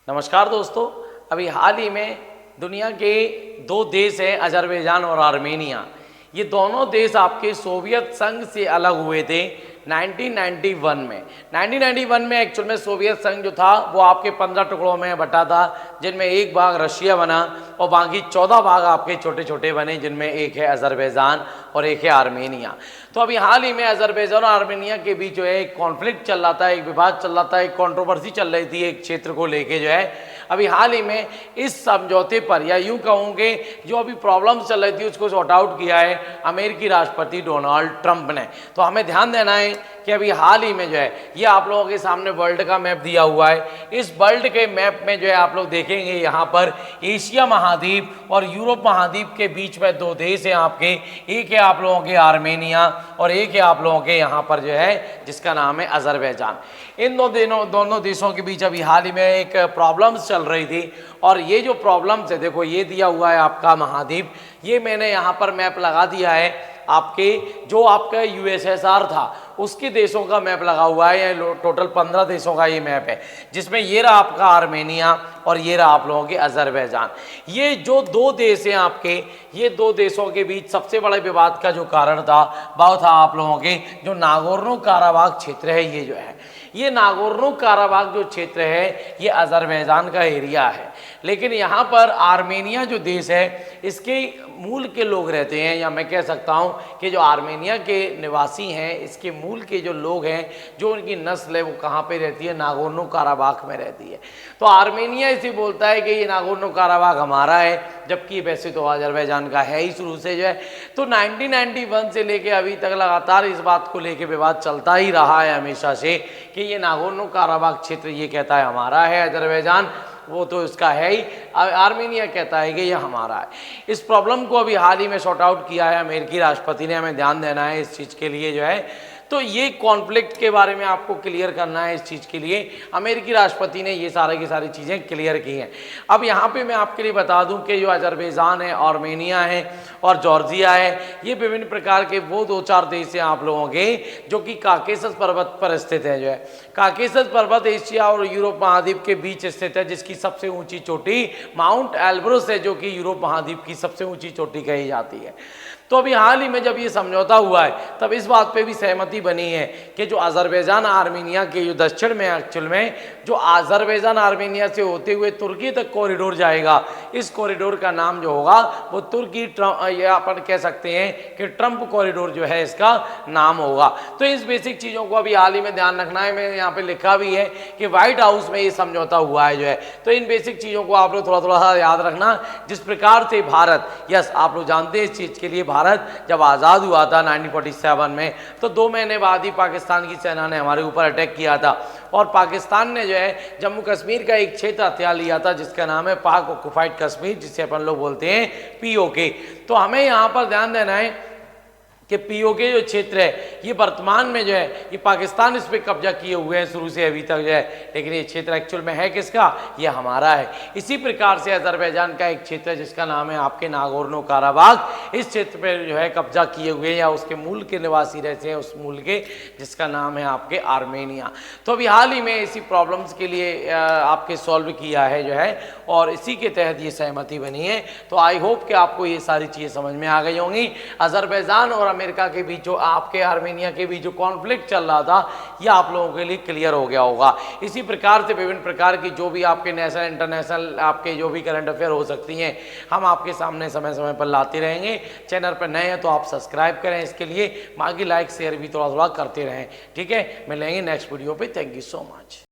नमस्कार दोस्तों, अभी हाल ही में दुनिया के दो देश हैं अजरबैजान और आर्मेनिया। ये दोनों देश आपके सोवियत संघ से अलग हुए थे 1991 में। 1991 में एक्चुअल में सोवियत संघ जो था वो आपके 15 टुकड़ों में बटा था, जिनमें एक भाग रशिया बना और बाकी 14 भाग आपके छोटे छोटे बने, जिनमें एक है अजरबैजान और एक है आर्मेनिया। तो अभी हाल ही में अजरबैजान और आर्मेनिया के बीच जो है एक कॉन्फ्लिक्ट चल रहा था, एक विवाद चल रहा था, एक कंट्रोवर्सी चल रही थी एक क्षेत्र को लेके जो है। अभी हाल ही में इस समझौते पर, या यूं कहूँगे जो अभी प्रॉब्लम्स चल रही थी, उसको सॉर्ट आउट किया है अमेरिकी राष्ट्रपति डोनाल्ड ट्रंप ने। तो हमें ध्यान देना है कि अभी हाल ही में जो है ये आप लोगों के सामने वर्ल्ड का मैप दिया हुआ है। इस वर्ल्ड के मैप में जो है आप लोग देखेंगे यहाँ पर एशिया महाद्वीप और यूरोप महाद्वीप के बीच में दो देश हैं आपके, एक है आप लोगों के आर्मेनिया और एक है आप लोगों के यहाँ पर जो है जिसका नाम है अजरबैजान। इन दोनों देशों के बीच अभी हाल ही में एक प्रॉब्लम्स चल रही थी, और ये जो प्रॉब्लम्स है, देखो ये दिया हुआ है आपका महाद्वीप, ये मैंने यहाँ पर मैप लगा दिया है आपके जो आपका यूएसएसआर था उसके देशों का मैप लगा हुआ है। ये टोटल 15 देशों का ये मैप है, जिसमें ये रहा आपका आर्मेनिया और ये रहा आप लोगों के अजरबैजान। ये जो दो देश हैं आपके, ये दो देशों के बीच सबसे बड़े विवाद का जो कारण था वो था आप लोगों के जो नागोर्नो काराबाख क्षेत्र है। ये जो है ये नागोर्नो काराबाख जो क्षेत्र है ये अजरबैजान का एरिया है, लेकिन यहाँ पर आर्मेनिया जो देश है इसके मूल के लोग रहते हैं, या मैं कह सकता हूँ कि जो आर्मेनिया के निवासी हैं इसके मूल के जो लोग हैं, जो उनकी नस्ल है वो कहाँ पे रहती है, नागोर्नो काराबाख में रहती है। तो आर्मेनिया इसे बोलता है कि ये नागोर्नो काराबाख हमारा है, जबकि वैसे तो अजरबैजान का है ही शुरू से जो है। तो 1991 से लेके अभी तक लगातार इस बात को लेके विवाद चलता ही रहा है हमेशा से कि ये नागोर्नो काराबाख क्षेत्र ये कहता है हमारा है, अजरबैजान वो तो इसका है ही, आर्मेनिया कहता है कि ये हमारा है। इस प्रॉब्लम को अभी हाल ही में सॉर्ट आउट किया है अमेरिकी राष्ट्रपति ने। हमें ध्यान देना है इस चीज़ के लिए जो है। तो ये कॉन्फ्लिक्ट के बारे में आपको क्लियर करना है। इस चीज़ के लिए अमेरिकी राष्ट्रपति ने ये सारी की सारी चीज़ें क्लियर की हैं। अब यहाँ पे मैं आपके लिए बता दूं कि जो अजरबैजान है, आर्मेनिया है और जॉर्जिया है, ये विभिन्न प्रकार के वो दो चार देश हैं आप लोगों के जो कि काकेशस पर्वत पर स्थित है। जो है काकेशस पर्वत एशिया और यूरोप महाद्वीप के बीच स्थित है, जिसकी सबसे ऊंची चोटी माउंट एल्ब्रुस है, जो कि यूरोप महाद्वीप की सबसे ऊंची चोटी कही जाती है। तो अभी हाल ही में जब ये समझौता हुआ है तब इस बात पे भी सहमति बनी है कि जो अजरबैजान आर्मेनिया के जो दक्षिण में एक्चुअल में जो अजरबैजान आर्मेनिया से होते हुए तुर्की तक कॉरिडोर जाएगा, इस कॉरिडोर का नाम जो होगा वो तुर्की या अपन कह सकते हैं कि ट्रंप कॉरिडोर जो है इसका नाम होगा। तो इस बेसिक चीज़ों को अभी हाल ही में ध्यान रखना है। मैंने यहाँ पे लिखा भी है कि व्हाइट हाउस में ये समझौता हुआ है जो है। तो इन बेसिक चीज़ों को आप लोग थोड़ा थोड़ा सा याद रखना। जिस प्रकार से भारत, यस आप लोग जानते हैं इस चीज़ के लिए, भारत जब आज़ाद हुआ था 1947 में, तो 2 महीने बाद ही पाकिस्तान की सेना ने हमारे ऊपर अटैक किया था, और पाकिस्तान ने जो है जम्मू कश्मीर का एक क्षेत्र हथियार लिया था जिसका नाम है पाक ऑक्युपाइड कश्मीर, जिसे अपन लोग बोलते हैं पीओके। तो हमें यहाँ पर ध्यान देना है कि पीओके जो क्षेत्र है ये वर्तमान में जो है ये पाकिस्तान इस पर कब्जा किए हुए हैं शुरू से अभी तक जो है, लेकिन ये क्षेत्र एक्चुअल में है किसका, ये हमारा है। इसी प्रकार से अजरबैजान का एक क्षेत्र है जिसका नाम है आपके नागोर्नो काराबाख, इस क्षेत्र पे जो है कब्जा किए हुए या उसके मूल के निवासी रहते हैं उस मूल के, जिसका नाम है आपके आर्मेनिया। तो अभी हाल ही में इसी प्रॉब्लम्स के लिए आपके सॉल्व किया है जो है, और इसी के तहत ये सहमति बनी है। तो आई होप कि आपको ये सारी चीज़ें समझ में आ गई होंगी। अजरबैजान और अमेरिका के बीच जो आपके आर्मेनिया के बीच जो कॉन्फ्लिक्ट चल रहा था ये आप लोगों के लिए क्लियर हो गया होगा। इसी प्रकार से विभिन्न प्रकार की जो भी आपके नेशनल इंटरनेशनल आपके जो भी करंट अफेयर हो सकती हैं हम आपके सामने समय समय पर लाते रहेंगे। चैनल पर नए हैं तो आप सब्सक्राइब करें, इसके लिए बाकी लाइक शेयर भी थोड़ा थोड़ा करते रहें। ठीक है, मिलेंगे नेक्स्ट वीडियो पे। Thank you so much.